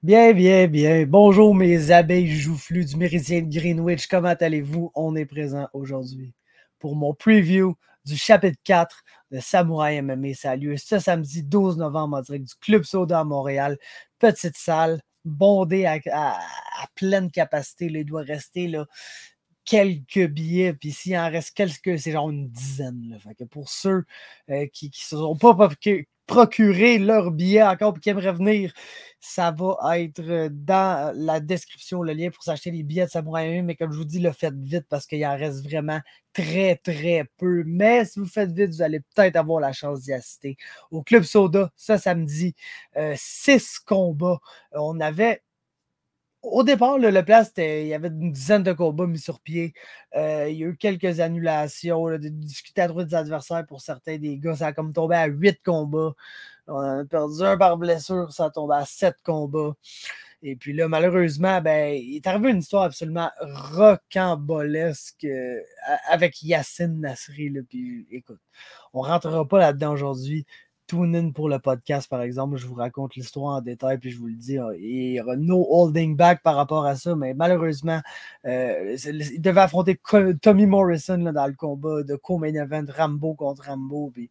Bien, bien, bien. Bonjour mes abeilles joufflues du méridien de Greenwich. Comment allez-vous? On est présent aujourd'hui pour mon preview du chapitre 4 de Samouraï MMA. Ça a lieu ce samedi 12 novembre en direct du Club Soda à Montréal. Petite salle, bondée à pleine capacité. Là, il doit rester là, quelques billets, puis s'il en reste quelques, c'est genre une dizaine. Là. Fait que pour ceux qui ne se sont pas procuré leur billet encore et qui aimeraient venir, ça va être dans la description, le lien pour s'acheter les billets de Samouraï MMA, mais comme je vous dis, le faites vite parce qu'il en reste vraiment très, très peu. Mais si vous faites vite, vous allez peut-être avoir la chance d'y assister. Au Club Soda, ce samedi, 6 combats. On avait au départ, le plan, il y avait une dizaine de combats mis sur pied. Il y a eu quelques annulations, là, de discuter à droite des adversaires pour certains des gars. Ça a comme tombé à 8 combats. On a perdu un par blessure, ça a tombé à 7 combats. Et puis là, malheureusement, ben, il est arrivé une histoire absolument rocambolesque avec Yacine Nasri. Là, puis écoute, on ne rentrera pas là-dedans aujourd'hui. Tune in pour le podcast, par exemple. Je vous raconte l'histoire en détail, puis je vous le dis, il y aura no holding back par rapport à ça, mais malheureusement, il devait affronter Tommy Morrison là, dans le combat de co-main event Rambo contre Rambo, puis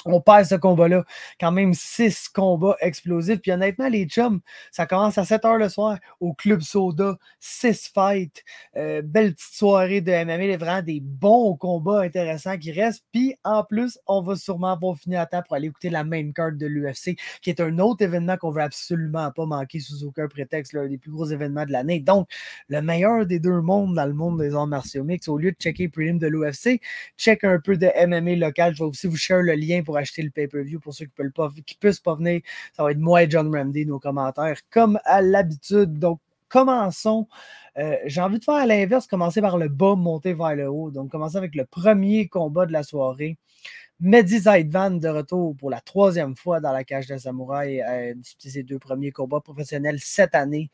on perd ce combat-là. Quand même 6 combats explosifs. Puis honnêtement, les chums, ça commence à 7 h le soir au Club Soda. 6 fights. Belle petite soirée de MMA. Il y a vraiment des bons combats intéressants qui restent. Puis en plus, on va sûrement avoir fini à temps pour aller écouter la main card de l'UFC, qui est un autre événement qu'on veut absolument pas manquer sous aucun prétexte. L'un des plus gros événements de l'année. Donc, le meilleur des deux mondes dans le monde des arts martiaux mix. Au lieu de checker les prelims de l'UFC, check un peu de MMA local. Je vais aussi vous share le lien pour acheter le pay-per-view pour ceux qui ne puissent pas venir. Ça va être moi et John Ramsey, nos commentaires, comme à l'habitude. Donc, commençons. J'ai envie de faire à l'inverse, commencer par le bas, monter vers le haut. Donc, commencer avec le premier combat de la soirée. Mehdi Zaidvan de retour pour la 3e fois dans la cage de Samouraï, disputé ses 2 premiers combats professionnels cette année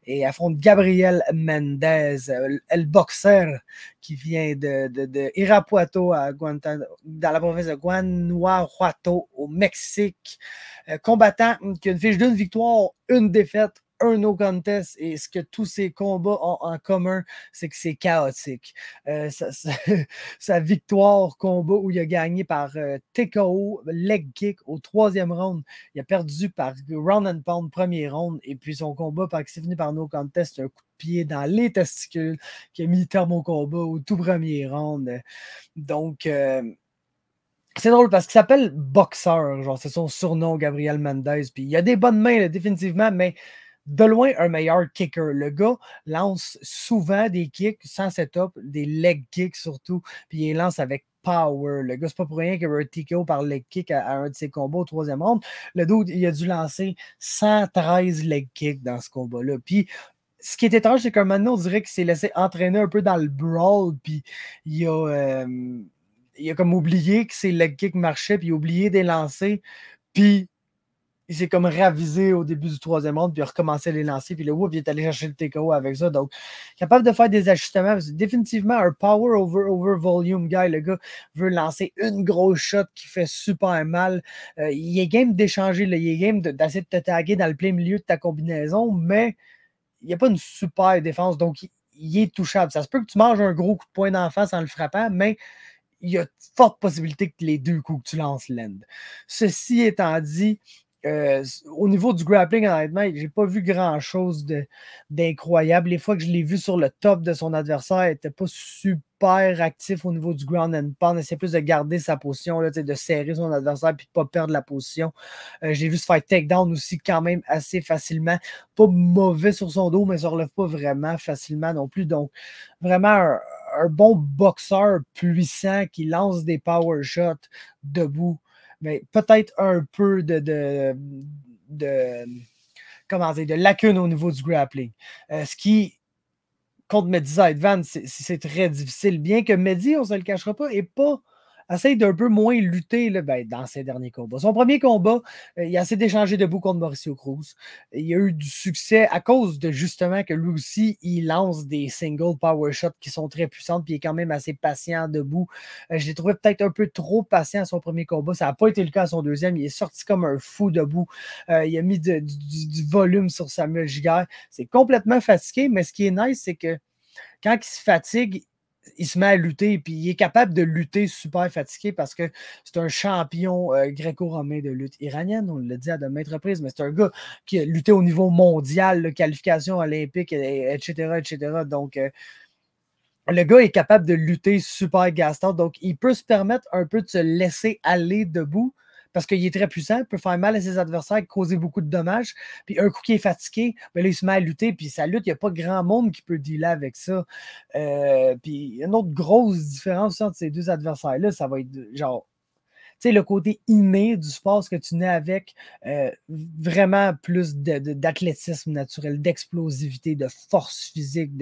et affronte Gabriel Mendez, le boxeur qui vient de Irapuato dans la province de Guanajuato au Mexique. Combattant qui a une fiche d'une victoire, une défaite, un no contest, et ce que tous ces combats ont en commun, c'est que c'est chaotique. Sa victoire combat où il a gagné par TKO, leg kick au 3e round, il a perdu par round and pound premier round, et puis son combat, par qui s'est fini par no contest, un coup de pied dans les testicules qui a mis terme au combat au tout premier round. Donc, c'est drôle parce qu'il s'appelle Boxeur, genre c'est son surnom, Gabriel Mendez, puis il a des bonnes mains, là, définitivement, mais de loin un meilleur kicker. Le gars lance souvent des kicks sans setup, des leg kicks surtout, puis il lance avec power. Le gars, c'est pas pour rien qu'il y a eu un TKO par leg kick à un de ses combats au 3e round. Le dude, il a dû lancer 113 leg kicks dans ce combat-là. Puis, ce qui est étrange, c'est qu'un moment, on dirait qu'il s'est laissé entraîner un peu dans le brawl, puis il a comme oublié que ses leg kicks marchaient, puis il a oublié de les lancer, puis il s'est comme ravisé au début du 3e round, puis il a recommencé à les lancer, puis là, il est allé chercher le TKO avec ça. Donc, capable de faire des ajustements. C'est définitivement un power over volume guy. Le gars veut lancer une grosse shot qui fait super mal. Il est game d'échanger, il est game d'essayer de te taguer dans le plein milieu de ta combinaison, mais il n'y a pas une super défense, donc il est touchable. Ça se peut que tu manges un gros coup de poing d'en face en le frappant, mais il y a de fortes possibilités que les 2 coups que tu lances landent. Ceci étant dit, au niveau du grappling, honnêtement, j'ai pas vu grand-chose d'incroyable. Les fois que je l'ai vu sur le top de son adversaire, il n'était pas super actif au niveau du ground and pound. Il essayait plus de garder sa position, là, de serrer son adversaire et de ne pas perdre la position. J'ai vu se faire takedown aussi quand même assez facilement. Pas mauvais sur son dos, mais ça ne relève pas vraiment facilement non plus. Donc, vraiment un bon boxeur puissant qui lance des power shots debout, mais peut-être un peu comment dire, de lacune au niveau du grappling. Ce qui, contre Mehdi Zaidvan, c'est très difficile. Bien que Mehdi, on ne se le cachera pas, n'est pas essaye d'un peu moins lutter là, dans ses derniers combats. Son premier combat, il a essayé d'échanger debout contre Mauricio Cruz. Il a eu du succès à cause de justement que lui aussi, il lance des single power shots qui sont très puissantes, puis il est quand même assez patient debout. Je l'ai trouvé peut-être un peu trop patient à son premier combat. Ça n'a pas été le cas à son deuxième. Il est sorti comme un fou debout. Il a mis du volume sur Samuel Giguère. C'est complètement fatigué, mais ce qui est nice, c'est que quand il se fatigue, il se met à lutter, puis il est capable de lutter super fatigué parce que c'est un champion gréco-romain de lutte iranienne, on l'a dit à de maintes reprises, mais c'est un gars qui a lutté au niveau mondial, là, qualification olympique, etc., etc. Donc, le gars est capable de lutter super gastant, donc il peut se permettre un peu de se laisser aller debout parce qu'il est très puissant, il peut faire mal à ses adversaires, causer beaucoup de dommages. Puis un coup qui est fatigué, ben là, il se met à lutter, puis sa lutte, il n'y a pas grand monde qui peut dealer avec ça. Puis une autre grosse différence entre ces deux adversaires-là, ça va être genre sais, le côté inné du sport, ce que tu nais avec, vraiment plus d'athlétisme naturel, d'explosivité, de force physique.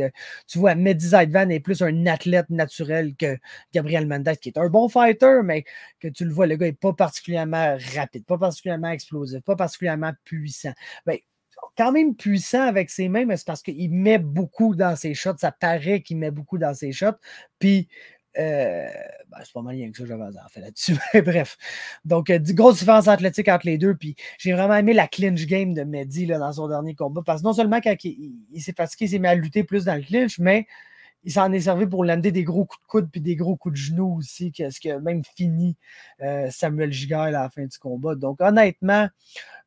Tu vois, Mehdi Zaidvan est plus un athlète naturel que Gabriel Mendez, qui est un bon fighter, mais que tu le vois, le gars n'est pas particulièrement rapide, pas particulièrement explosif, pas particulièrement puissant. Ben, quand même puissant avec ses mains, mais c'est parce qu'il met beaucoup dans ses shots. Ça paraît qu'il met beaucoup dans ses shots. Puis, c'est pas mal rien que ça, j'avais en fait là-dessus. Bref. Donc, grosse différence athlétique entre les deux. Puis, j'ai vraiment aimé la clinch game de Mehdi là, dans son dernier combat. Parce que non seulement quand il s'est fatigué, il s'est mis à lutter plus dans le clinch, mais il s'en est servi pour lander des gros coups de coude puis des gros coups de genoux aussi, ce qui a même fini Samuel Giguère à la fin du combat. Donc, honnêtement,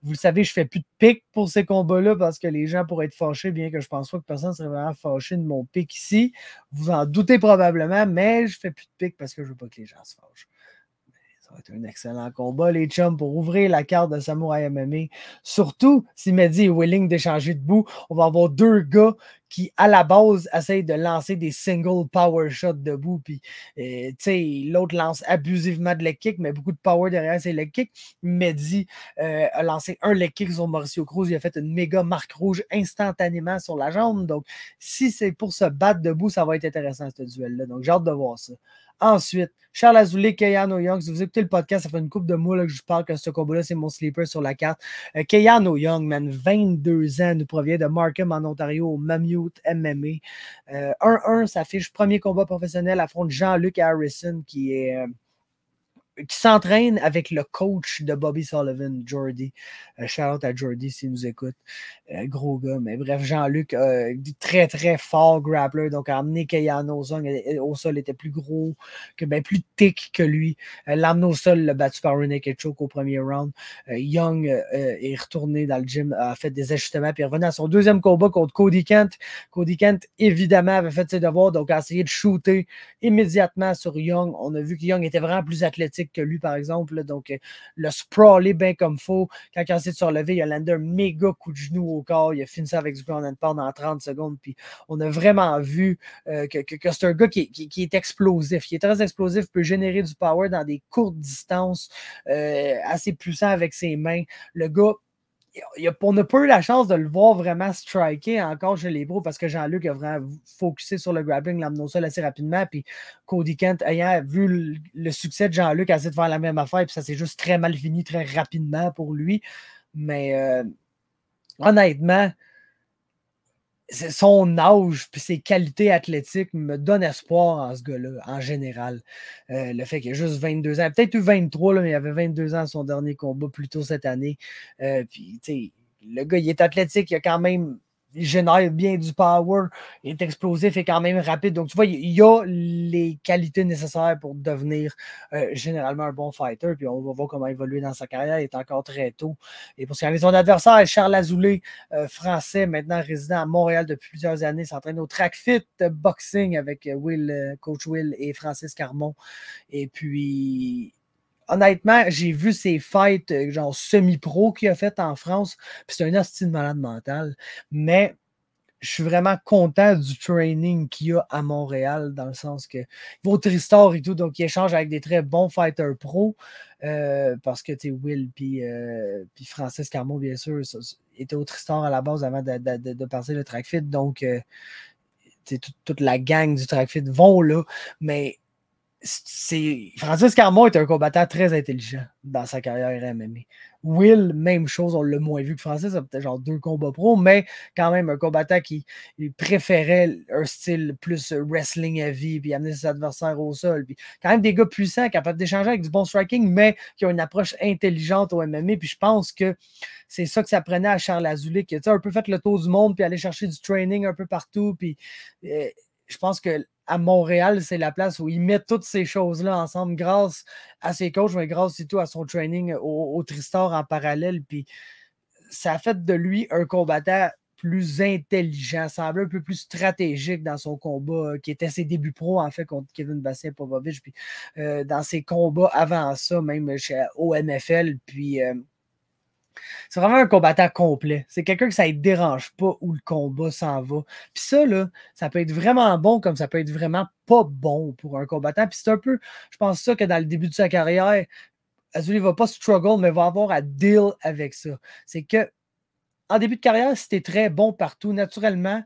vous le savez, je fais plus de pic pour ces combats-là parce que les gens pourraient être fâchés, bien que je pense pas que personne serait vraiment fâché de mon pic ici. Vous en doutez probablement, mais je fais plus de pic parce que je veux pas que les gens se fâchent. Ça va être un excellent combat, les chums, pour ouvrir la carte de Samouraï MMA. Surtout si Mehdi est willing d'échanger debout. On va avoir deux gars qui, à la base, essayent de lancer des single power shots debout. Puis, tu sais, l'autre lance abusivement de leg kick, mais beaucoup de power derrière ses leg kicks. Mehdi a lancé un leg kick sur Mauricio Cruz. Il a fait une méga marque rouge instantanément sur la jambe. Donc, si c'est pour se battre debout, ça va être intéressant, ce duel-là. Donc, j'ai hâte de voir ça. Ensuite, Charles Azoulay, Keanu Young. Si vous écoutez le podcast, ça fait une couple de mois là, que je parle que ce combat-là, c'est mon sleeper sur la carte. Keanu Young, man, 22 ans, nous provient de Markham en Ontario au Mammut MMA. 1-1 s'affiche, premier combat professionnel, affronte Jean-Luc Harrison qui s'entraîne avec le coach de Bobby Sullivan, Jordy. Shout out à Jordy s'il nous écoute. Gros gars, mais bref, Jean-Luc, très très fort grappler, donc a amené Keanu au sol, était plus gros, plus thick que lui. L'amener au sol, l'a battu par René Ketchuk au premier round. Young est retourné dans le gym, a fait des ajustements, puis est revenu à son deuxième combat contre Cody Kent. Cody Kent, évidemment, avait fait ses devoirs, donc a essayé de shooter immédiatement sur Young. On a vu que Young était vraiment plus athlétique que lui, par exemple. Là, donc, le sprawler bien comme il faut. Quand il a essayé de se relever, il a landé un méga coup de genou au corps. Il a fini ça avec du ground and pound en 30 secondes. Puis, on a vraiment vu que c'est un gars qui est explosif. Il est très explosif, peut générer du power dans des courtes distances, assez puissant avec ses mains. Le gars, on n'a pas eu la chance de le voir vraiment striker encore chez les pros parce que Jean-Luc a vraiment focusé sur le grappling, l'amenant au sol assez rapidement. Puis Cody Kent, ayant vu le succès de Jean-Luc, a essayé de faire la même affaire. Puis ça s'est juste très mal fini, très rapidement pour lui. Mais honnêtement, son âge et ses qualités athlétiques me donnent espoir en ce gars-là, en général. Le fait qu'il a juste 22 ans, peut-être eu 23, là, mais il avait 22 ans à son dernier combat plus tôt cette année. Puis, tu sais, le gars, il est athlétique, il génère bien du power, il est explosif et quand même rapide. Donc, tu vois, il a les qualités nécessaires pour devenir généralement un bon fighter. Puis, on va voir comment évoluer dans sa carrière. Il est encore très tôt. Et pour ce qui est son adversaire, Charles Azoulay, français, maintenant résident à Montréal depuis plusieurs années, s'entraîne au Track Fit Boxing avec Coach Will et Francis Carmon. Et puis, honnêtement, j'ai vu ses fights genre semi-pro qu'il a fait en France, puis c'est un hostile malade mental, mais je suis vraiment content du training qu'il y a à Montréal, dans le sens que il va au Tristar et tout, donc il échange avec des très bons fighters pro, parce que, tu sais, Will puis Francis Carmon, bien sûr, étaient au Tristar à la base avant de passer le track fit, donc toute la gang du track fit vont là, mais Francis Carmon est un combattant très intelligent dans sa carrière MMA. Will, même chose, on l'a moins vu que Francis, a peut-être genre 2 combats pro, mais quand même un combattant qui préférait un style plus wrestling heavy, puis amener ses adversaires au sol. Puis quand même des gars puissants, capables d'échanger avec du bon striking, mais qui ont une approche intelligente au MMA. Puis je pense que c'est ça que ça prenait à Charles Azoulay, qui a un peu fait le tour du monde, puis aller chercher du training un peu partout. Puis je pense que à Montréal, c'est la place où il met toutes ces choses-là ensemble grâce à ses coachs, mais grâce surtout à son training au Tristar en parallèle. Puis ça a fait de lui un combattant plus intelligent, semble un peu plus stratégique dans son combat, qui était ses débuts pro, en fait, contre Kevin Bastien-Popovich. Puis dans ses combats avant ça, même au NFL. Puis c'est vraiment un combattant complet. C'est quelqu'un que ça ne dérange pas où le combat s'en va. Puis ça, là, ça peut être vraiment bon comme ça peut être vraiment pas bon pour un combattant. Puis c'est un peu, je pense ça que dans le début de sa carrière, Azoulay ne va pas struggle, mais va avoir à deal avec ça. C'est que en début de carrière, si tu es très bon partout, naturellement,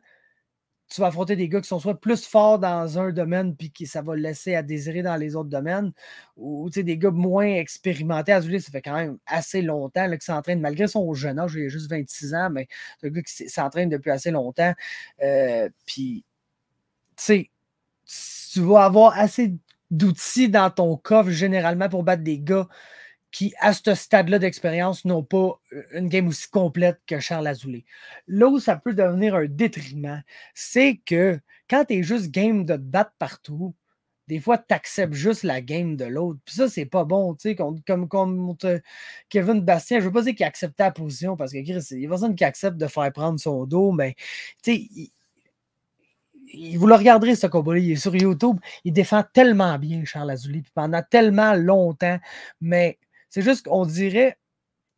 tu vas affronter des gars qui sont soit plus forts dans un domaine puis ça va le laisser à désirer dans les autres domaines, ou des gars moins expérimentés. Azoulay, ça fait quand même assez longtemps qu'il s'entraîne, malgré son jeune âge, il a juste 26 ans, mais c'est un gars qui s'entraîne depuis assez longtemps. Puis, tu sais, tu vas avoir assez d'outils dans ton coffre généralement pour battre des gars qui, à ce stade-là d'expérience, n'ont pas une game aussi complète que Charles Azoulay. Là où ça peut devenir un détriment, c'est que quand tu es juste game de te battre partout, des fois, tu acceptes juste la game de l'autre. Puis ça, c'est pas bon. Tu sais, comme Kevin Bastien, je veux pas dire qu'il accepte la position parce que Chris, il y a personne qui accepte de faire prendre son dos, mais tu sais, vous le regarderez ce combat-là, il est sur YouTube, il défend tellement bien Charles Azoulay, puis pendant tellement longtemps, mais c'est juste qu'on dirait,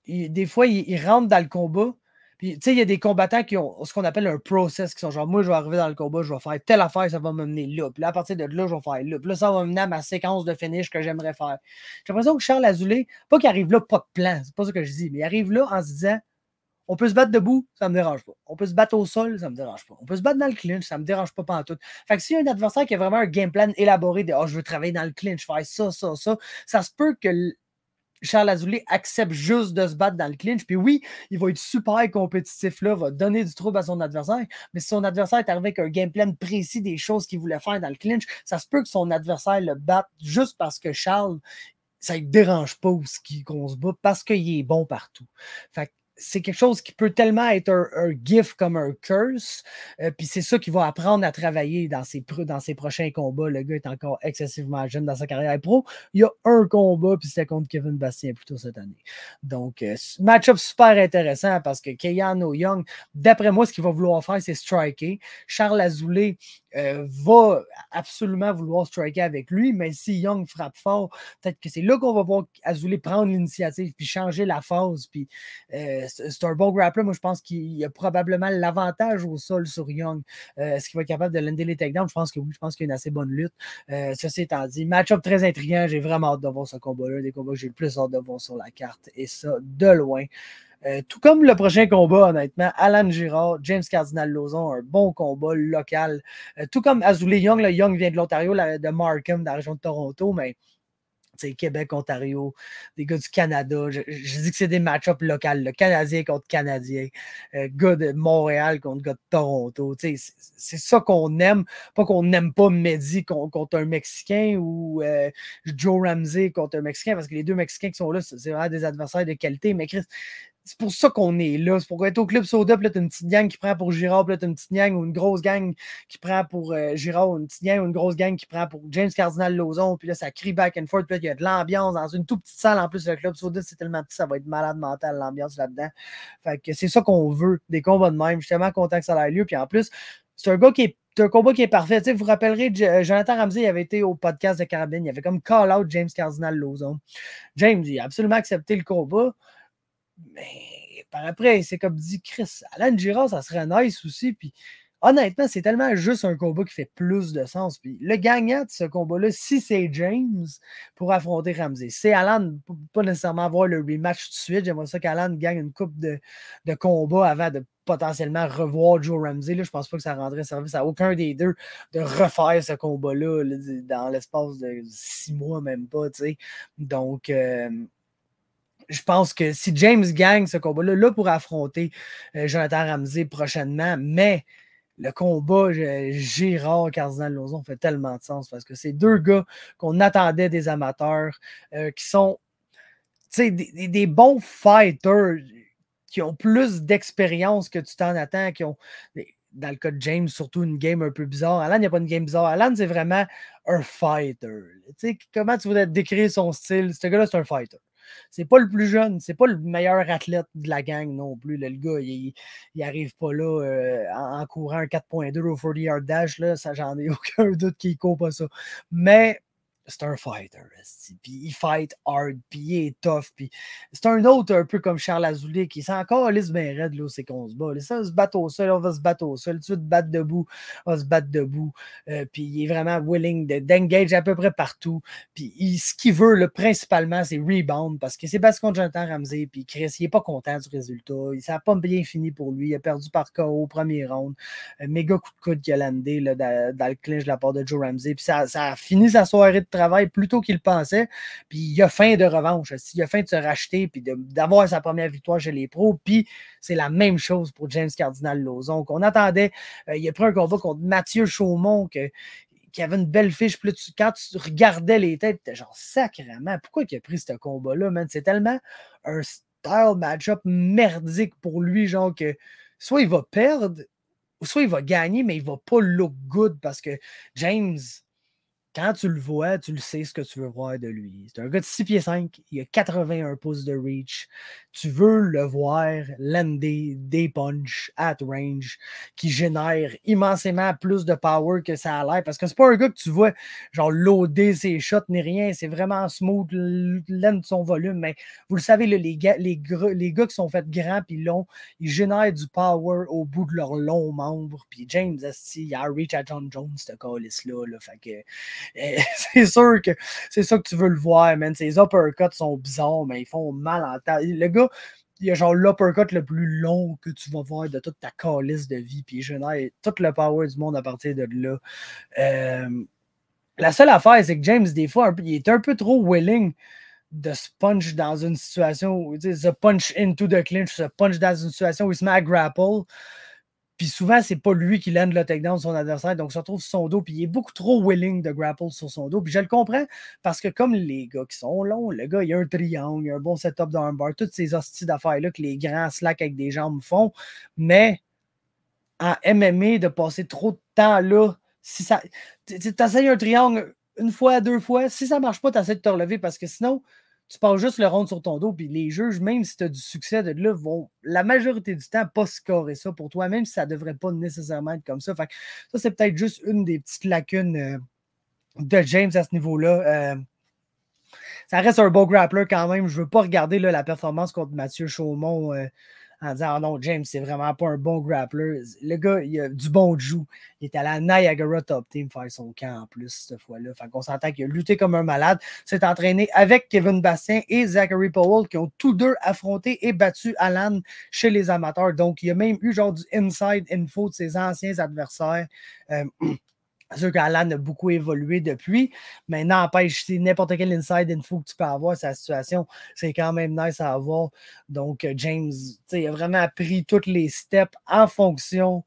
des fois, il rentre dans le combat. Puis, tu sais, il y a des combattants qui ont ce qu'on appelle un process, qui sont genre, moi, je vais arriver dans le combat, je vais faire telle affaire, ça va me mener là. Puis là, à partir de là, je vais faire là. Puis là, ça va me mener à ma séquence de finish que j'aimerais faire. J'ai l'impression que Charles Azoulay, pas qu'il arrive là, pas de plan, c'est pas ça que je dis, mais il arrive là en se disant, on peut se battre debout, ça me dérange pas. On peut se battre au sol, ça me dérange pas. On peut se battre dans le clinch, ça me dérange pas pantoute. Fait que s'il y a un adversaire qui a vraiment un game plan élaboré de je veux travailler dans le clinch, faire ça, ça se peut que Charles Azoulay accepte juste de se battre dans le clinch. Puis oui, il va être super compétitif là, va donner du trouble à son adversaire. Mais si son adversaire est arrivé avec un game plan précis des choses qu'il voulait faire dans le clinch, ça se peut que son adversaire le batte juste parce que Charles, ça ne dérange pas qu'on se bat parce qu'il est bon partout. Fait que c'est quelque chose qui peut tellement être un gift comme un curse. Puis c'est ça qu'il va apprendre à travailler dans ses prochains combats. Le gars est encore excessivement jeune dans sa carrière pro. Il y a un combat, puis c'était contre Kevin Bastien plus tôt cette année. Donc, match-up super intéressant parce que Keanu Young, d'après moi, ce qu'il va vouloir faire, c'est striker. Charles Azoulay va absolument vouloir striker avec lui, mais si Young frappe fort, peut-être que c'est là qu'on va voir Azoulay prendre l'initiative puis changer la phase. Puis c'est un bon grappler. Moi, je pense qu'il a probablement l'avantage au sol sur Young. Est-ce qu'il va être capable de lander les takedowns? Je pense que oui. Je pense qu'il y a une assez bonne lutte. Ceci étant dit, match-up très intriguant. J'ai vraiment hâte de voir ce combat-là. Des combats que j'ai le plus hâte de voir sur la carte. Et ça, de loin. Tout comme le prochain combat, honnêtement, Alan Girard, James Cardinal-Lauzon, un bon combat local. Tout comme Azoulay Young, là, Young vient de l'Ontario, de Markham, dans la région de Toronto, mais Québec, Ontario, des gars du Canada. Je dis que c'est des match-ups locaux. Le Canadien contre Canadien. Gars de Montréal contre gars de Toronto. C'est ça qu'on aime. Pas qu'on n'aime pas Mehdi contre un Mexicain ou Joe Ramsey contre un Mexicain, parce que les deux Mexicains qui sont là, c'est vraiment des adversaires de qualité. Mais Chris, c'est pour ça qu'on est là. C'est pour être au Club Soda, puis là, t'as une petite gang qui prend pour Girard, puis là, t'as une petite gang ou une grosse gang qui prend pour Girard, ou une petite gang ou une grosse gang qui prend pour James Cardinal-Lauzon, puis là, ça crie back and forth, puis là, il y a de l'ambiance dans une toute petite salle. En plus, le Club Soda, c'est tellement petit, ça va être malade mental, l'ambiance là-dedans. Fait que c'est ça qu'on veut, des combats de même. Je suis tellement content que ça ait lieu. Puis en plus, c'est un gars qui est un combat qui est parfait. Vous vous rappellerez, Jonathan Ramsey il avait été au podcast de Carabine. Il avait comme call out James Cardinal-Lauzon. James, il a absolument accepté le combat. Mais par après, c'est comme dit Chris, Alan Girard, ça serait nice aussi. Puis honnêtement, c'est tellement juste un combat qui fait plus de sens. Puis le gagnant de ce combat-là, si c'est James, pour affronter Ramsey. C'est Alan, pas nécessairement avoir le rematch tout de suite. J'aimerais ça qu'Alan gagne une coupe de combats avant de potentiellement revoir Joe Ramsey. Là, je pense pas que ça rendrait service à aucun des deux de refaire ce combat-là là, dans l'espace de 6 mois, même pas. T'sais. Donc, je pense que si James gagne ce combat-là, là pour affronter Jonathan Ramsey prochainement, mais le combat Girard Cardinal Lauzon fait tellement de sens parce que c'est deux gars qu'on attendait des amateurs qui sont des bons fighters qui ont plus d'expérience que tu t'en attends, qui ont, dans le cas de James, surtout une game un peu bizarre. Alan, il n'y a pas une game bizarre. Alan, c'est vraiment un fighter. Comment tu voudrais décrire son style? Ce gars-là, c'est un fighter. C'est pas le plus jeune, c'est pas le meilleur athlète de la gang non plus. Là, le gars, il arrive pas là en courant un 4.2 au 40-yard dash. Là, ça, j'en ai aucun doute qu'il ne court pas ça. Mais c'est un fighter. Puis il fight hard, puis il est tough. Puis c'est un autre un peu comme Charles Azoulay qui s'est encore lisse bien raide, là, c'est qu'on se bat. Là, ça, on se bat au sol, on va se battre au sol. Tu veux te battre debout, on va se battre debout. Puis il est vraiment willing d'engage à peu près partout. Puis ce qu'il veut, là, principalement, c'est rebound parce que c'est parce qu'on Jonathan Ramsey. Puis Chris, il n'est pas content du résultat. Ça n'a pas bien fini pour lui. Il a perdu par KO au premier round. Méga coup de coude qu'il a landé là, dans le clinch de la part de Joe Ramsey. Puis ça a fini sa soirée de travail plus tôt qu'il pensait. Puis il a faim de revanche. Il a faim de se racheter puis d'avoir sa première victoire chez les pros. Puis c'est la même chose pour James Cardinal Lauzon qu'on attendait. Il a pris un combat contre Mathieu Chaumont qui avait une belle fiche. Puis là, quand tu regardais les têtes, tu étais genre sacrément. Pourquoi il a pris ce combat-là, man? C'est tellement un style match-up merdique pour lui, genre que soit il va perdre, soit il va gagner, mais il va pas look good parce que James, quand tu le vois, tu le sais ce que tu veux voir de lui. C'est un gars de 6 pieds 5, il a 81 pouces de reach. Tu veux le voir lander des punches at range qui génèrent immensément plus de power que ça a l'air. Parce que c'est pas un gars que tu vois genre loader ses shots ni rien. C'est vraiment smooth, lente son volume. Mais vous le savez, là, les gars qui sont faits grands puis longs, ils génèrent du power au bout de leurs longs membres. Puis James, il a un reach à John Jones, ce calice-là. Fait que c'est sûr que c'est ça que tu veux le voir, man. Ses uppercuts sont bizarres, mais ils font mal en temps. Le gars, il a genre l'uppercut le plus long que tu vas voir de toute ta calice de vie, puis il génère tout le power du monde à partir de là. La seule affaire, c'est que James, des fois, il est un peu trop willing de se punch dans une situation où, tu sais, se punch into the clinch, se punch dans une situation où il se met à grapple. Puis souvent, c'est pas lui qui lande le takedown de son adversaire, donc il se retrouve sur son dos, puis il est beaucoup trop willing de grapple sur son dos. Puis je le comprends, parce que comme les gars qui sont longs, le gars, il a un triangle, il a un bon setup d'armbar, toutes ces hosties d'affaires-là que les grands slacks avec des jambes font, mais en MMA, de passer trop de temps là, si ça... Tu essayes un triangle une fois, deux fois, si ça marche pas, tu essaies de te relever, parce que sinon, tu passes juste le round sur ton dos, puis les juges, même si tu as du succès de là, vont la majorité du temps pas scorer ça pour toi, même si ça devrait pas nécessairement être comme ça. Fait que ça, c'est peut-être juste une des petites lacunes de James à ce niveau-là. Ça reste un beau grappler quand même. Je veux pas regarder là, la performance contre Mathieu Chaumont en disant oh non, James, c'est vraiment pas un bon grappler. Le gars, il a du bon joue. Il est allé à Niagara Top Team faire son camp en plus cette fois-là. Fait qu'on s'entend qu'il a lutté comme un malade. S'est entraîné avec Kevin Bastien et Zachary Powell qui ont tous deux affronté et battu Alan chez les amateurs. Donc, il y a même eu genre du inside info de ses anciens adversaires. C'est sûr qu'Alan a beaucoup évolué depuis, mais n'empêche, c'est n'importe quel inside info que tu peux avoir, sa situation, c'est quand même nice à avoir. Donc, James, il a vraiment appris tous les steps en fonction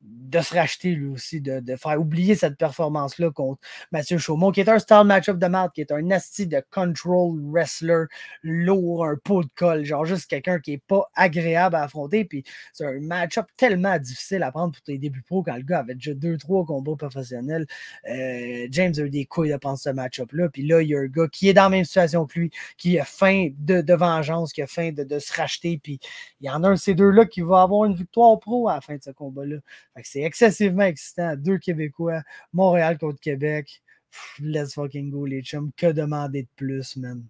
de se racheter lui aussi, de faire oublier cette performance-là contre Mathieu Chaumont, qui est un style match-up de merde, qui est un asti de control wrestler lourd, un pot de colle, genre juste quelqu'un qui est pas agréable à affronter, puis c'est un match-up tellement difficile à prendre pour tes débuts pro quand le gars avait déjà 2-3 combats professionnels. James a eu des couilles de prendre ce match-up-là, puis là, il y a un gars qui est dans la même situation que lui, qui a faim de vengeance, qui a faim de se racheter, puis il y en a un de ces deux-là qui va avoir une victoire pro à la fin de ce combat-là. C'est excessivement excitant. 2 Québécois, Montréal contre Québec. Let's fucking go, les chums. Que demander de plus, man?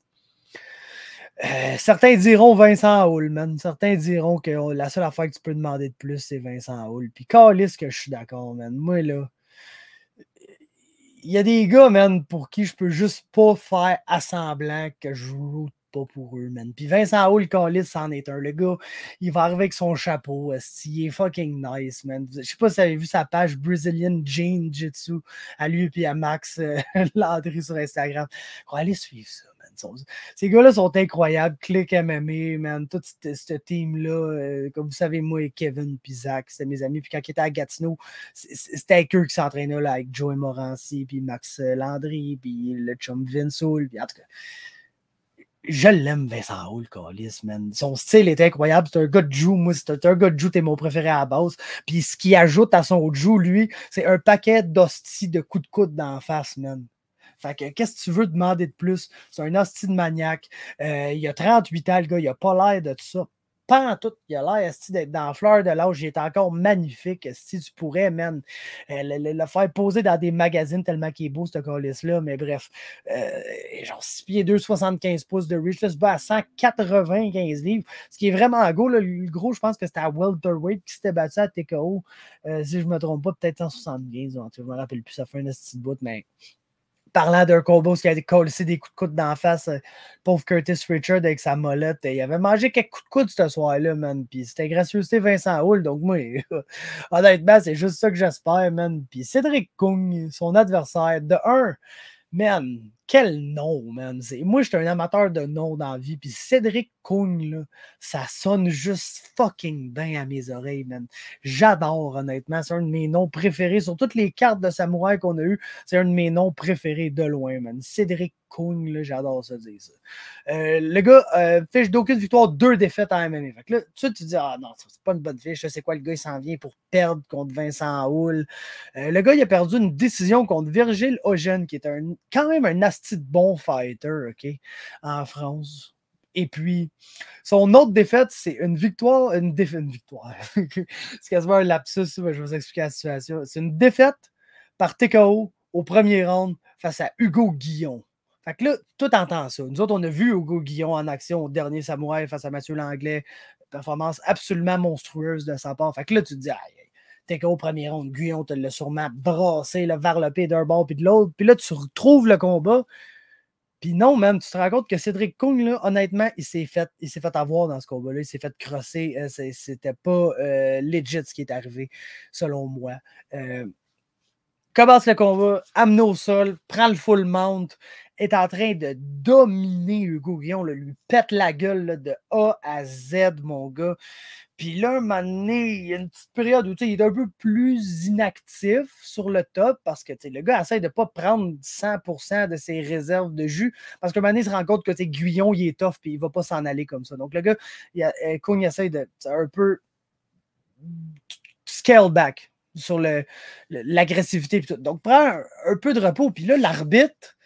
Certains diront Vincent Houle, man. Certains diront que la seule affaire que tu peux demander de plus, c'est Vincent Houle. Puis calisse que je suis d'accord, man. Moi, là, il y a des gars, man, pour qui je peux juste pas faire assemblant que je route pas pour eux, man. Puis Vincent Houle, calisse, c'en est un. Le gars, il va arriver avec son chapeau. Il est fucking nice, man. Je sais pas si vous avez vu sa page Brazilian Jean Jitsu à lui et à Max Landry sur Instagram. Allez suivre ça. Ces gars-là sont incroyables. Click MMA, man. Tout ce team-là, comme vous savez, moi et Kevin puis Zach, c'était mes amis. Puis quand ils étaient à Gatineau, c'était avec eux qui s'entraînaient là, avec Joey Morancy, puis Max Landry, puis le chum Vince Houle. Puis en tout cas, je l'aime, Vincent Houle, Callis, man. Son style est incroyable. C'est un gars de Jiu. Moi, c'est un gars de Jiu, t'es mon préféré à la base. Puis ce qu'il ajoute à son Jiu, lui, c'est un paquet d'hosties de coups de coude d'en face, man. Fait que qu'est-ce que tu veux demander de plus? C'est un hostie de maniaque. Il a 38 ans, le gars. Il a pas l'air de tout ça. Pas en tout. Il a l'air d'être dans la fleur de l'âge. Il est encore magnifique. Si tu pourrais, man, le faire poser dans des magazines tellement qu'il est beau, ce colis-là. Mais bref, genre 6 pieds 2, 75 pouces de reach. Là, se bat à 195 livres. Ce qui est vraiment gros. Là, le gros, je pense que c'était à welterweight qui s'était battu à TKO. Si je ne me trompe pas, peut-être 175. Je ne me rappelle plus. Ça fait un petit bout, mais parlant d'un combo qui a collé des coups de coude d'en face, pauvre Curtis Richard avec sa molette, il avait mangé quelques coups de coude ce soir-là, man. Puis c'était gracieuseté Vincent Houle. Donc moi, honnêtement, c'est juste ça que j'espère, man. Puis Cédric Kung, son adversaire, de 1, man, quel nom, man. Moi, je suis un amateur de noms dans la vie. Puis Cédric Kung, là, ça sonne juste fucking bien à mes oreilles, man. J'adore, honnêtement. C'est un de mes noms préférés. Sur toutes les cartes de samouraï qu'on a eues, c'est un de mes noms préférés de loin, man. Cédric Kung, là, j'adore ça dire ça. Le gars fiche d'aucune victoire, 2 défaites en MMA. Fait que là, tu dis, ah non, c'est pas une bonne fiche. C'est quoi, le gars, il s'en vient pour perdre contre Vincent Houle. Le gars, il a perdu une décision contre Virgile Ogen, qui est quand même un asti de bon fighter, OK, en France. Et puis, son autre défaite, c'est une victoire. Une victoire. C'est quasiment un lapsus, je vais vous expliquer la situation. C'est une défaite par TKO au premier round face à Hugo Guillon. Fait que là, tout entend ça. Nous autres, on a vu Hugo Guillon en action au dernier Samouraï face à Mathieu Langlais. Performance absolument monstrueuse de sa part. Fait que là, tu te dis, aïe, TKO au premier round, Guillon te l'a sûrement brassé, varlopé d'un bord puis de l'autre. Puis là, tu retrouves le combat. Puis non, man, tu te rends compte que Cédric Kung, là, honnêtement, il s'est fait avoir dans ce combat-là. Il s'est fait crosser. C'était pas legit ce qui est arrivé, selon moi. Commence le combat, amené au sol, prend le full mount, est en train de dominer Hugo Guillon, là, lui pète la gueule là, de A à Z, mon gars. Puis là, un moment donné, il y a une petite période où il est un peu plus inactif sur le top parce que le gars essaie de ne pas prendre 100% de ses réserves de jus parce qu'à un moment donné, il se rend compte que Guillon, il est tough et il ne va pas s'en aller comme ça. Donc le gars, Kung essaie de un peu scale back sur l'agressivité. Donc, prends un peu de repos. Puis là, l'arbitre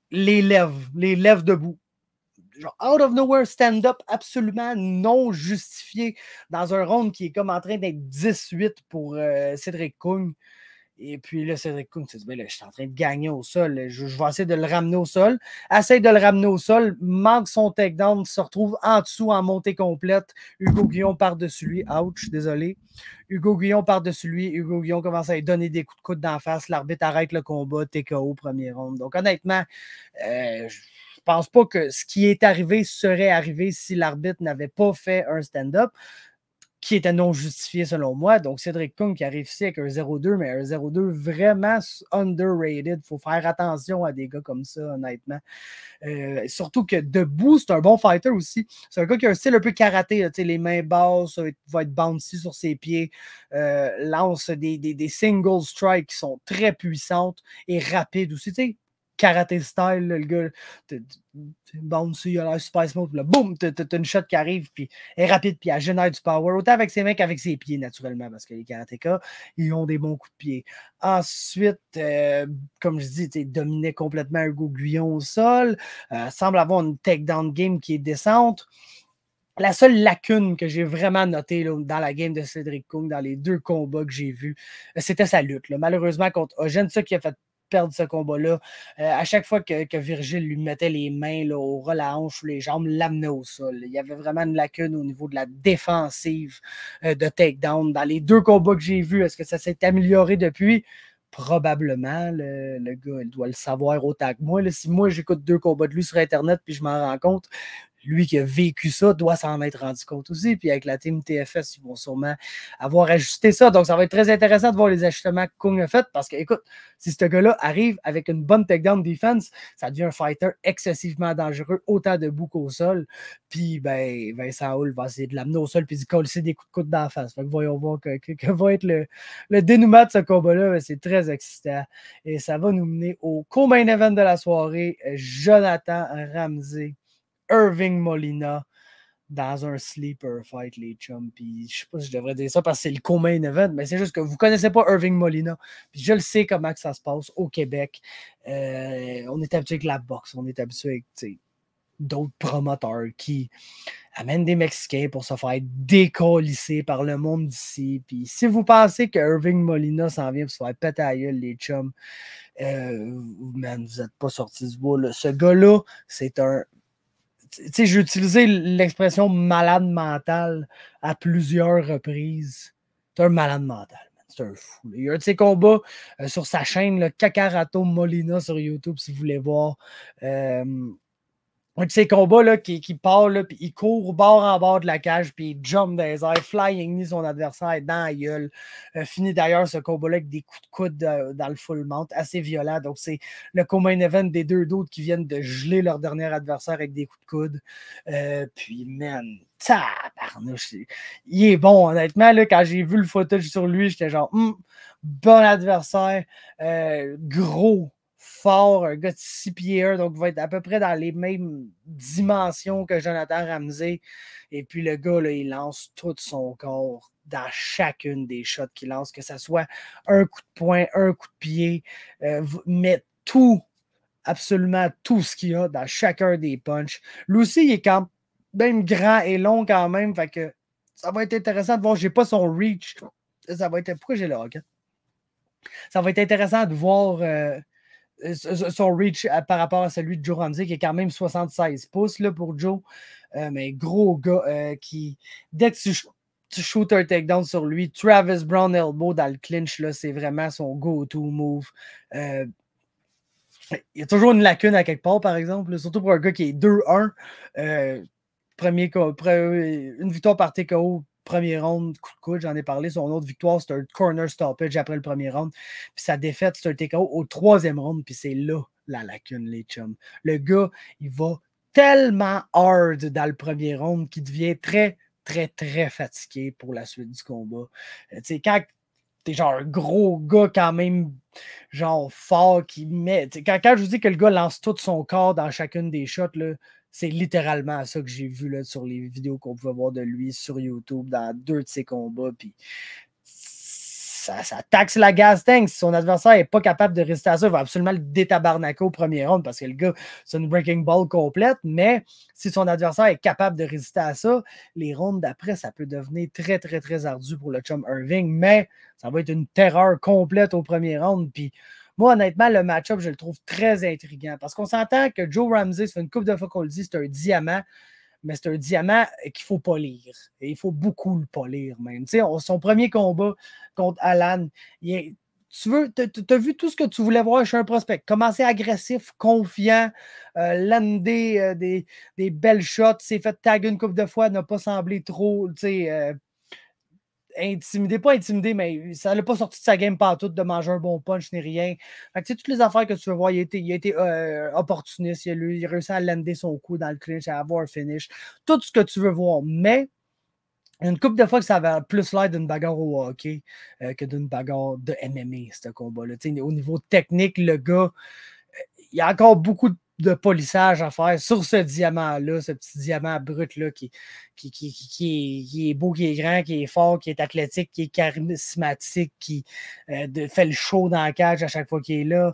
les lève debout. Genre, out of nowhere, stand-up absolument non justifié dans un round qui est comme en train d'être 18 pour Cédric Kung. Et puis là, Cédric Kung se dit, ben là, je suis en train de gagner au sol. Je vais essayer de le ramener au sol. Essaye de le ramener au sol. Manque son takedown. Se retrouve en dessous en montée complète. Hugo Guillon par-dessus lui. Ouch, désolé. Hugo Guillon par-dessus lui. Hugo Guillon commence à lui donner des coups de coude d'en face. L'arbitre arrête le combat. TKO, premier round. Donc, honnêtement, je pense pas que ce qui est arrivé serait arrivé si l'arbitre n'avait pas fait un stand-up qui était non justifié selon moi. Donc, Cédric Kung qui arrive ici avec un 0-2, mais un 0-2 vraiment underrated. Il faut faire attention à des gars comme ça, honnêtement. Surtout que debout, c'est un bon fighter aussi. C'est un gars qui a un style un peu karaté, là, les mains basses, va être bouncy sur ses pieds, lance des single strikes qui sont très puissantes et rapides aussi. Tu sais, karaté style, là, le gars, bouncy, il a l'air super smooth, là, boum, t'as une shot qui arrive, puis elle est rapide, puis elle génère du power, autant avec ses mains qu'avec ses pieds, naturellement, parce que les karatékas, ils ont des bons coups de pied. Ensuite, comme je dis, dominait complètement Hugo Guillon au sol, semble avoir une takedown game qui est décente. La seule lacune que j'ai vraiment notée là, dans la game de Cédric Kung, dans les 2 combats que j'ai vus, c'était sa lutte. Là. Malheureusement, contre Ogen, ça qui a fait perdre ce combat-là. À chaque fois que Virgile lui mettait les mains là, au ras la hanche ou les jambes, l'amenait au sol. Il y avait vraiment une lacune au niveau de la défensive de takedown. Dans les 2 combats que j'ai vus, est-ce que ça s'est amélioré depuis? Probablement. Le gars, il doit le savoir autant que moi. Là, si moi, j'écoute 2 combats de lui sur Internet puis je m'en rends compte, lui qui a vécu ça doit s'en être rendu compte aussi. Puis avec la team TFS, ils vont sûrement avoir ajusté ça. Donc, ça va être très intéressant de voir les ajustements que Kung a fait parce que, écoute, si ce gars-là arrive avec une bonne takedown defense, ça devient un fighter excessivement dangereux, autant debout qu'au sol. Puis, ben, Vincent Hull va essayer de l'amener au sol puis de coller des coups de coude dans la face. Fait que voyons voir que va être le dénouement de ce combat-là. C'est très excitant. Et ça va nous mener au co-main event de la soirée. Jonathan Ramsey, Irving Molina dans un sleeper fight, les chums. Puis je sais pas si je devrais dire ça parce que c'est le co-main event, mais c'est juste que vous connaissez pas Irving Molina. Puis je le sais comment que ça se passe au Québec. On est habitué avec la boxe, on est habitué avec d'autres promoteurs qui amènent des Mexicains pour se faire décolisser par le monde d'ici. Puis si vous pensez que Irving Molina s'en vient pour se faire péter à gueule, les chums, man, vous n'êtes pas sortis du bois. Là. Ce gars-là, c'est un... Tu sais, j'ai utilisé l'expression malade mental à plusieurs reprises. C'est un malade mental, man. C'est un fou. Là. Il y a un de ses combats sur sa chaîne, le Kakarato Molina sur YouTube, si vous voulez voir. Un de ces combats là, qui part, là, puis il court bord en bord de la cage, puis il jump dans les airs, flying knee son adversaire dans la gueule. Finit d'ailleurs ce combat-là avec des coups de coude dans le full mount, assez violent. Donc, c'est le co-main event des 2 d'autres qui viennent de geler leur dernier adversaire avec des coups de coude. Puis, man, tabarnouche, il est bon, honnêtement. Là, quand j'ai vu le footage sur lui, j'étais genre, bon adversaire, gros. Fort, un gars de 6 pieds 1, donc va être à peu près dans les mêmes dimensions que Jonathan Ramsey. Et puis le gars, là, il lance tout son corps dans chacune des shots qu'il lance, que ce soit un coup de poing, un coup de pied, met tout, absolument tout ce qu'il y a dans chacun des punches. Lui aussi, il est quand même grand et long quand même, fait que ça va être intéressant de voir. J'ai pas son reach. Ça va être... Pourquoi j'ai le hockey? Ça va être intéressant de voir... son reach par rapport à celui de Joe Ramsey, qui est quand même 76 pouces là, pour Joe. Mais gros gars qui, dès que tu shoots un takedown sur lui, Travis Brown elbow dans le clinch, là, c'est vraiment son go-to move. Il y a toujours une lacune à quelque part, par exemple, là, surtout pour un gars qui est 2-1. Une victoire par TKO. Premier round, coup de coude, j'en ai parlé. Son autre victoire, c'est un corner stoppage après le premier round. Puis sa défaite, c'est un TKO au 3e round. Puis c'est là la lacune, les chums. Le gars, il va tellement hard dans le premier round qu'il devient très, très, très fatigué pour la suite du combat. Tu sais, quand t'es genre un gros gars quand même, genre fort, qui met... Quand je vous dis que le gars lance tout son corps dans chacune des shots, là, c'est littéralement ça que j'ai vu là, sur les vidéos qu'on pouvait voir de lui sur YouTube dans 2 de ses combats. Puis ça taxe la gas tank. Si son adversaire n'est pas capable de résister à ça, il va absolument le détabarnaquer au premier round parce que le gars, c'est une breaking ball complète. Mais si son adversaire est capable de résister à ça, les rounds d'après, ça peut devenir très, très, très ardu pour le chum Irving. Mais ça va être une terreur complète au premier round. Puis moi, honnêtement, le match-up, je le trouve très intriguant parce qu'on s'entend que Joe Ramsey, ça fait une couple de fois qu'on le dit, c'est un diamant, mais c'est un diamant qu'il faut polir. Et il faut beaucoup le polir, même. Tu sais, son premier combat contre Alan, t'as vu tout ce que tu voulais voir chez un prospect. Commencer agressif, confiant, lander des belles shots, s'est fait taguer une couple de fois, n'a pas semblé trop, tu sais, intimidé, pas intimidé, mais ça n'a pas sorti de sa game pantoute de manger un bon punch ni rien. Fait que, toutes les affaires que tu veux voir, il a été opportuniste, il a réussi à lander son coup dans le clinch, à avoir un finish, tout ce que tu veux voir, mais une couple de fois que ça avait plus l'air d'une bagarre au hockey que d'une bagarre de MMA, ce combat-là. Au niveau technique, le gars, il y a encore beaucoup de polissage à faire sur ce diamant-là, ce petit diamant brut-là qui est beau, qui est grand, qui est fort, qui est athlétique, qui est charismatique, qui fait le show dans la cage à chaque fois qu'il est là.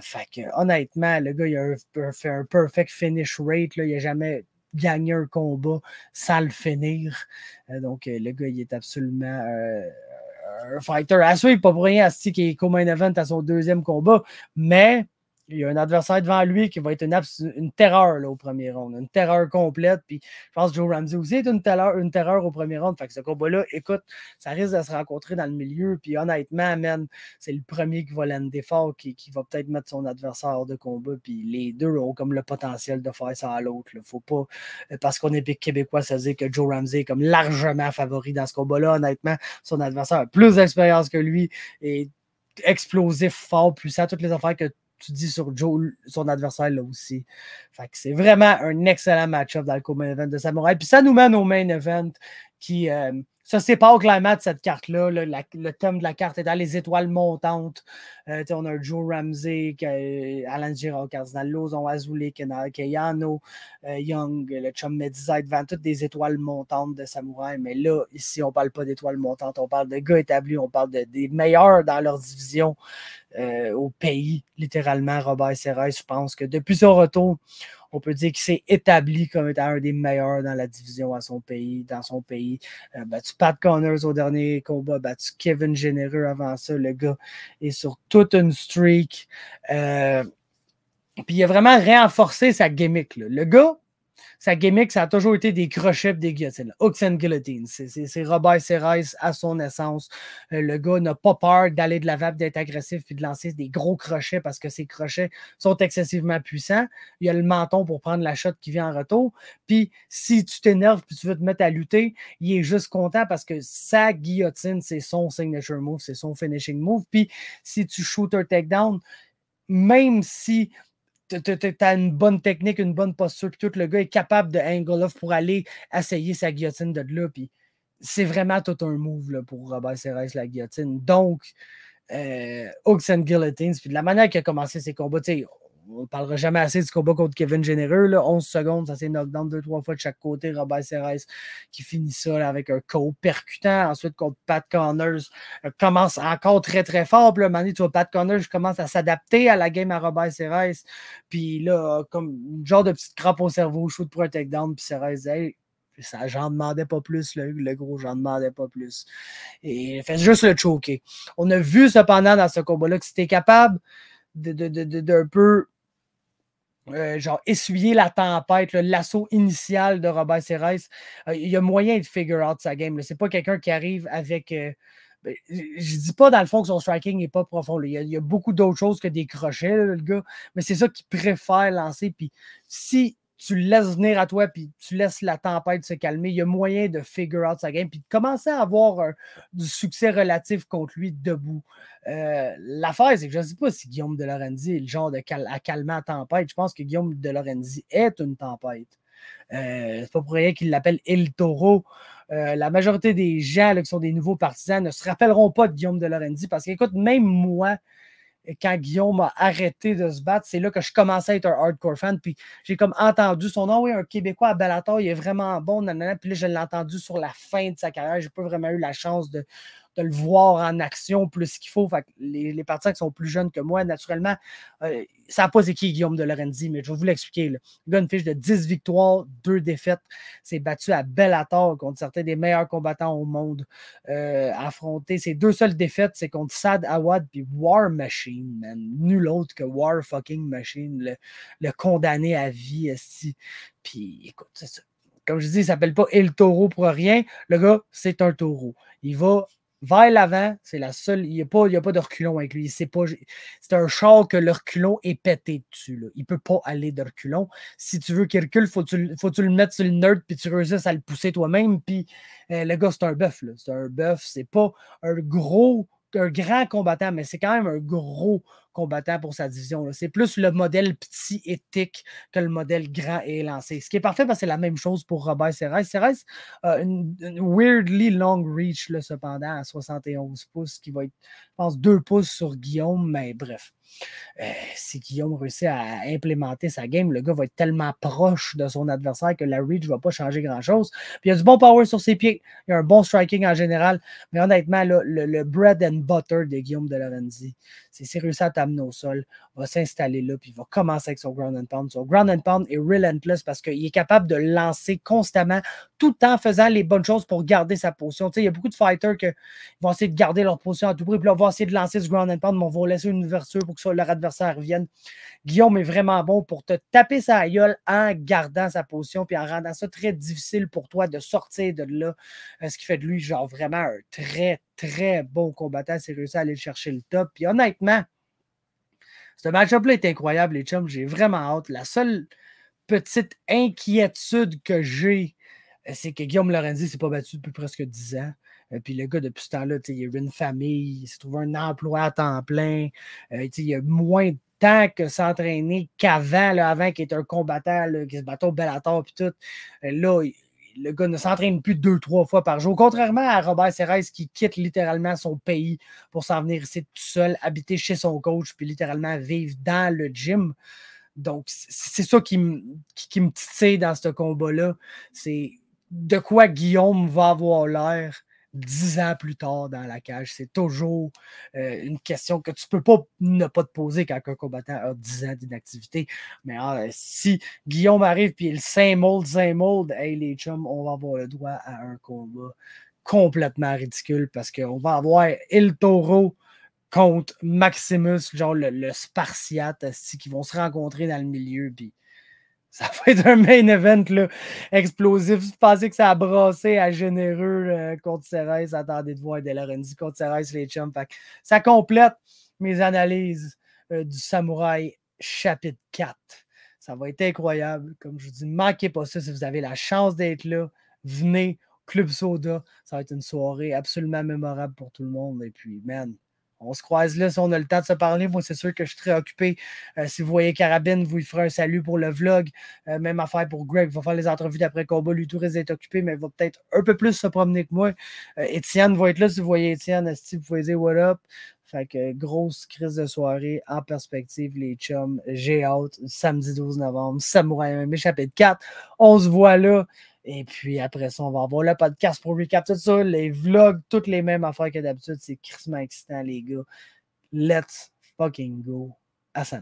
Fait que, honnêtement, le gars, il a fait un perfect finish rate. Là, il n'a jamais gagné un combat sans le finir. Donc, le gars, il est absolument un fighter à suivre, pas pour rien, Asti qui est co-main event à son deuxième combat, mais il y a un adversaire devant lui qui va être une terreur là, au premier round, une terreur complète. Puis je pense que Joe Ramsey aussi est une terreur au premier round. Fait que ce combat-là, écoute, ça risque de se rencontrer dans le milieu. Puis honnêtement, man, c'est le premier qui va lander fort, qui va peut-être mettre son adversaire hors de combat. Puis les deux ont comme le potentiel de faire ça à l'autre. Faut pas, parce qu'on est québécois, ça veut dire que Joe Ramsey est comme largement favori dans ce combat-là. Honnêtement, son adversaire a plus d'expérience que lui et explosif, fort, puissant, toutes les affaires que tu dis sur Joe, son adversaire là aussi. Fait que c'est vraiment un excellent match-up dans le co-main event de Samouraï. Puis ça nous mène au main event qui se sépare clairement de cette carte-là. Le thème de la carte est dans les étoiles montantes. On a Joe Ramsey, Alan Girard, Cardinal Lozon, Azoulay, Kayano, Young, le chum Mediza, devant toutes des étoiles montantes de Samouraï. Mais là, ici, on ne parle pas d'étoiles montantes. On parle de gars établis. On parle des meilleurs dans leur division au pays, littéralement. Robert Serres, je pense que depuis son retour, on peut dire qu'il s'est établi comme étant un des meilleurs dans la division dans son pays. Battu Pat Connors au dernier combat, battu Kevin Généreux avant ça. Le gars est sur toute une streak. Puis il a vraiment renforcé sa gimmick. Là. Le gars, sa gimmick, ça a toujours été des crochets et des guillotines. Hooks and guillotines. C'est Robert Serres à son essence. Le gars n'a pas peur d'aller de l'avant, d'être agressif puis de lancer des gros crochets parce que ses crochets sont excessivement puissants. Il y a le menton pour prendre la shot qui vient en retour. Puis si tu t'énerves puis tu veux te mettre à lutter, il est juste content parce que sa guillotine, c'est son signature move, c'est son finishing move. Puis si tu shoot un takedown, même si tu as une bonne technique, une bonne posture, puis tout, le gars est capable de angle off pour aller essayer sa guillotine de là, puis c'est vraiment tout un move là, pour Robert Serres, la guillotine. Donc, hooks and guillotines, puis de la manière qu'il a commencé ses combats, tu sais, on ne parlera jamais assez du combat contre Kevin Généreux, là, 11 secondes, ça s'est knockdown 2-3 fois de chaque côté, Robert Serres qui finit ça là, avec un KO percutant, ensuite contre Pat Connors, commence encore très très fort, puis là, maintenant, tu vois, Pat Connors commence à s'adapter à la game à Robert Serres, puis là, comme une genre de petite crampe au cerveau, shoot pour un takedown, puis Serres dit, hey, ça, j'en demandais pas plus, le gros, j'en demandais pas plus. Et il fait juste le choker. On a vu cependant dans ce combat-là que c'était capable d'un peu genre essuyer la tempête, l'assaut initial de Robert Serres. Il y a moyen de figure out sa game. C'est pas quelqu'un qui arrive avec... je dis pas dans le fond que son striking n'est pas profond. Il y a beaucoup d'autres choses que des crochets, là, le gars. Mais c'est ça qu'il préfère lancer. Puis si tu le laisses venir à toi, puis tu laisses la tempête se calmer, il y a moyen de figure out sa game, puis de commencer à avoir du succès relatif contre lui debout. L'affaire, c'est que je ne sais pas si Guillaume de Lorenzi est le genre à calmer la tempête. Je pense que Guillaume de Lorenzi est une tempête. C'est pas pour rien qu'il l'appelle El Toro. La majorité des gens là, qui sont des nouveaux partisans ne se rappelleront pas de Guillaume de Lorenzi parce qu'écoute, même moi, quand Guillaume a arrêté de se battre, c'est là que je commençais à être un hardcore fan. Puis j'ai comme entendu son nom, oui, un Québécois à Bellator, il est vraiment bon. Nanana. Puis là, je l'ai entendu sur la fin de sa carrière. J'ai pas vraiment eu la chance de le voir en action plus qu'il faut. Fait que les partisans qui sont plus jeunes que moi, naturellement, ça n'a pas c'est qui Guillaume de Lorenzi, mais je vais vous l'expliquer. Là. Le gars a une fiche de 10 victoires, 2 défaites. S'est battu à Bellator contre certains des meilleurs combattants au monde. Affronté ses 2 seules défaites, c'est contre Sad Awad puis War Machine, man. Nul autre que War fucking Machine, le condamné à vie. Puis écoute, c'est ça. Comme je dis, il ne s'appelle pas El Toro pour rien. Le gars, c'est un taureau. Il va vers l'avant, c'est la seule. Il n'y a pas de reculon avec lui. C'est un char que le reculon est pété dessus. Là. Il ne peut pas aller de reculon. Si tu veux qu'il recule, faut que tu le mettes sur le nerd puis tu réussisses à le pousser toi-même. Puis le gars, c'est un bœuf. C'est un bœuf. C'est pas un grand combattant, mais c'est quand même un gros combattant pour sa division. Là. C'est plus le modèle petit éthique que le modèle grand et élancé. Ce qui est parfait parce que c'est la même chose pour Robert Serres. Serres a une weirdly long reach là, cependant à 71 pouces, qui va être, je pense, 2 pouces sur Guillaume, mais bref. Si Guillaume réussit à implémenter sa game, le gars va être tellement proche de son adversaire que la reach ne va pas changer grand-chose. Puis il y a du bon power sur ses pieds, il y a un bon striking en général, mais honnêtement, là, le bread and butter de Guillaume de Lorenzi, s'il réussit à t'amener au sol, va s'installer là, puis il va commencer avec son ground and pound. Son ground and pound est relentless parce qu'il est capable de lancer constamment, tout le temps faisant les bonnes choses pour garder sa position. Il y a beaucoup de fighters qui vont essayer de garder leur position à tout prix, puis là, on va essayer de lancer ce ground and pound, mais on va laisser une ouverture pour que leur adversaire revienne. Guillaume est vraiment bon pour te taper sa gueule en gardant sa position puis en rendant ça très difficile pour toi de sortir de là. Ce qui fait de lui, genre, vraiment un très, très bon combattant. C'est réussi à aller chercher le top. Puis honnêtement, ce match-up-là est incroyable, les chums. J'ai vraiment hâte. La seule petite inquiétude que j'ai, c'est que Guillaume Lorenzi ne s'est pas battu depuis presque 10 ans. Puis le gars, depuis ce temps-là, il a eu une famille, il s'est trouvé un emploi à temps plein. Il a moins de temps que s'entraîner qu'avant, avant qu'il était un combattant, là, qui se battait au Bellator puis tout. Là, le gars ne s'entraîne plus 2-3 fois par jour. Contrairement à Robert Serres qui quitte littéralement son pays pour s'en venir ici tout seul, habiter chez son coach, puis littéralement vivre dans le gym. Donc, c'est ça qui me titille dans ce combat-là. C'est de quoi Guillaume va avoir l'air 10 ans plus tard dans la cage. C'est toujours une question que tu ne peux pas ne pas te poser quand un combattant a 10 ans d'inactivité. Mais si Guillaume arrive et il s'imolde, hey les chums, on va avoir le droit à un combat complètement ridicule parce qu'on va avoir El Toro contre Maximus, genre le Spartiate, qui vont se rencontrer dans le milieu, puis ça va être un main event là, explosif. Je pensais que ça a brassé à généreux contre Serres. Attendez de voir De Lorenzi contre Serres, les chums. Ça complète mes analyses du Samouraï chapitre 4. Ça va être incroyable. Comme je vous dis, ne manquez pas ça si vous avez la chance d'être là. Venez, Club Soda. Ça va être une soirée absolument mémorable pour tout le monde. Et puis, man, on se croise là si on a le temps de se parler. Moi, c'est sûr que je suis très occupé. Si vous voyez Carabine, vous lui ferez un salut pour le vlog. Même affaire pour Greg. Il va faire les entrevues d'après-combat. Lui, tout reste est occupé, mais il va peut-être un peu plus se promener que moi. Étienne va être là si vous voyez Étienne. Si vous pouvez dire what up. Fait que grosse crise de soirée en perspective, les chums. J'ai hâte. Samedi 12 novembre, Samouraï MMA chapitre 4. On se voit là. Et puis après ça, on va avoir le podcast pour recap tout ça, les vlogs, toutes les mêmes affaires que d'habitude. C'est crissement excitant, les gars. Let's fucking go. À samedi.